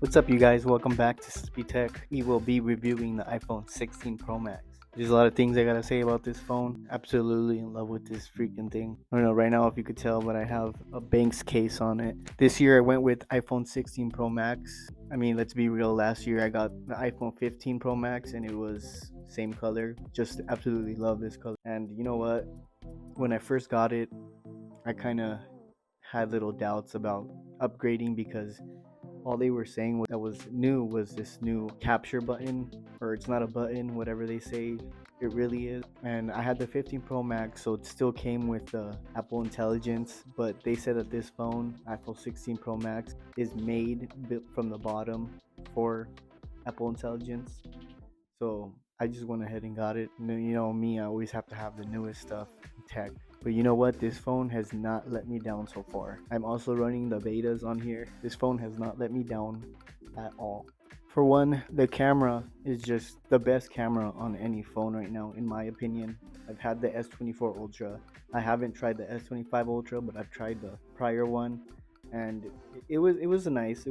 What's up, you guys? Welcome back to Speed Tech. We will be reviewing the iPhone 16 Pro Max. There's a lot of things I gotta say about this phone. Absolutely in love with this freaking thing. I don't know right now if you could tell, but I have a Banks case on it. This year I went with iPhone 16 Pro Max. I mean, let's be real. Last year I got the iPhone 15 Pro Max and it was same color. Just absolutely love this color. And you know what? When I first got it, I kind of had little doubts about upgrading because all they were saying that was new was this new capture button, or it's not a button, whatever they say it really is. And I had the 15 Pro Max, so it still came with the Apple Intelligence, but they said that this phone, iPhone 16 Pro Max, is made built from the bottom for Apple Intelligence. So I just went ahead and got it. And then, you know me, I always have to have the newest stuff in tech. But you know what? This phone has not let me down so far. I'm also running the betas on here. This phone has not let me down at all. For one, the camera is just the best camera on any phone right now, in my opinion. I've had the S24 Ultra. I haven't tried the S25 Ultra, but I've tried the prior one, and it was nice,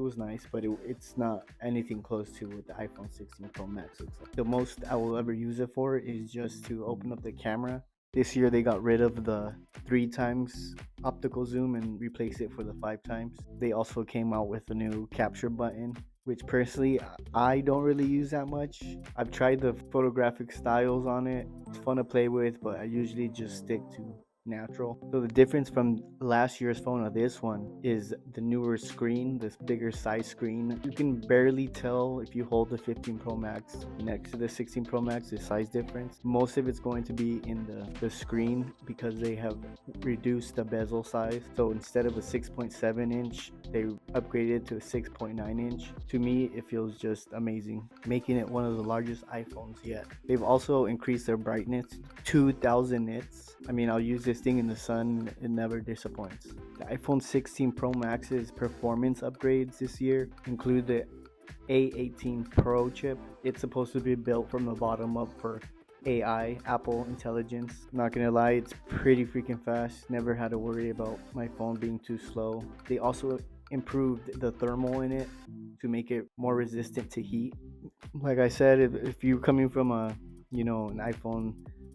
but it's not anything close to what the iPhone 16 Pro Max looks like. The most I will ever use it for is just to open up the camera. This year they got rid of the 3 times optical zoom and replaced it for the 5 times. They also came out with a new capture button, which personally I don't really use that much. I've tried the photographic styles on it. It's fun to play with, but I usually just stick to natural. So the difference from last year's phone to this one is the newer screen, this bigger size screen. You can barely tell if you hold the 15 Pro Max next to the 16 Pro Max, the size difference. Most of it's going to be in the screen because they have reduced the bezel size. So instead of a 6.7 inch, they upgraded to a 6.9 inch. To me, it feels just amazing, making it one of the largest iPhones yet. They've also increased their brightness 2000 nits. I mean, I'll use this thing in the sun, it never disappoints. The iPhone 16 Pro Max's performance upgrades this year include the A18 Pro chip. It's supposed to be built from the bottom up for AI, Apple Intelligence. Not gonna lie, it's pretty freaking fast. Never had to worry about my phone being too slow. They also improved the thermal in it to make it more resistant to heat. Like I said, if you're coming from an iPhone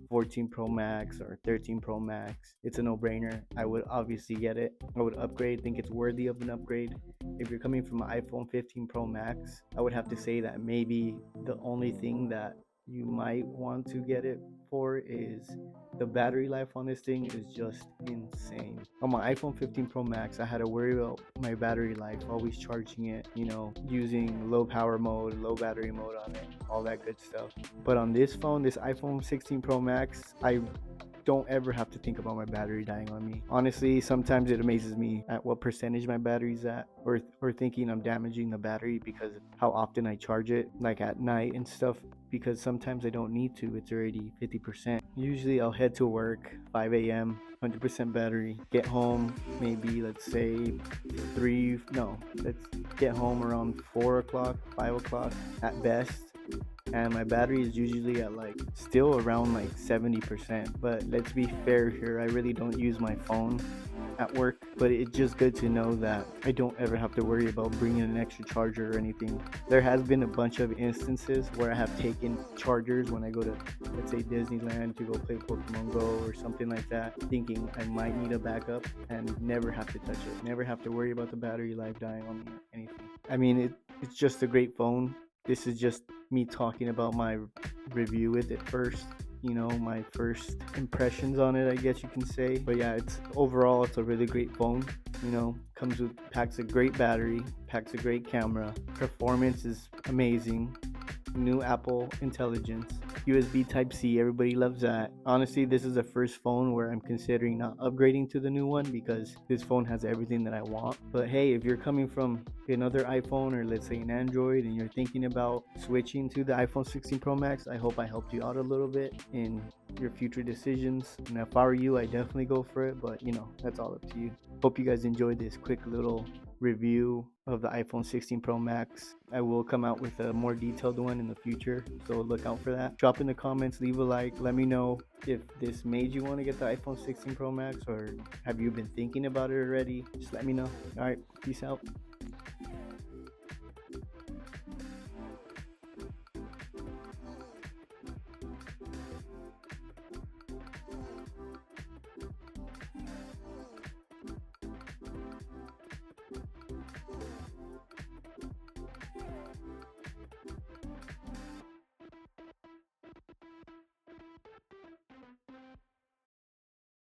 14 Pro Max or 13 Pro Max, it's a no-brainer. I would obviously get it. I would upgrade, think it's worthy of an upgrade. If you're coming from an iPhone 15 Pro Max, I would have to say that maybe the only thing that you might want to get it for is the battery life on this thing is just insane. On my iPhone 15 Pro Max, I had to worry about my battery life, always charging it, using low power mode, low battery mode on it, all that good stuff. But on this phone, this iPhone 16 Pro Max, I don't ever have to think about my battery dying on me. Honestly, sometimes it amazes me at what percentage my battery's at, or thinking I'm damaging the battery because of how often I charge it, like at night and stuff, because sometimes I don't need to. It's already 50%. Usually I'll head to work 5 a.m., 100% battery, get home maybe, let's say let's get home around 4 o'clock, 5 o'clock at best, and my battery is usually at still around 70%. But let's be fair here, I really don't use my phone at work, but it's just good to know that I don't ever have to worry about bringing an extra charger or anything. There has been a bunch of instances where I have taken chargers when I go to, let's say, Disneyland to go play Pokemon Go or something like that, thinking I might need a backup, and never have to touch it, never have to worry about the battery life dying on me or anything. I mean, it's just a great phone. This is just me talking about my review with it first, my first impressions on it, I guess you can say. But yeah, it's a really great phone. Packs a great battery, packs a great camera, performance is amazing, new Apple Intelligence, USB Type-C, everybody loves that. Honestly, this is the first phone where I'm considering not upgrading to the new one because this phone has everything that I want. But hey, if you're coming from another iPhone, or let's say an Android, and you're thinking about switching to the iPhone 16 Pro Max, I hope I helped you out a little bit in your future decisions. And if I were you, I definitely go for it, but that's all up to you. Hope you guys enjoyed this quick little review of the iPhone 16 Pro Max. I will come out with a more detailed one in the future, so look out for that. Drop in the comments, leave a like, let me know if this made you want to get the iPhone 16 Pro Max, or have you been thinking about it already. Just let me know. All right, peace out.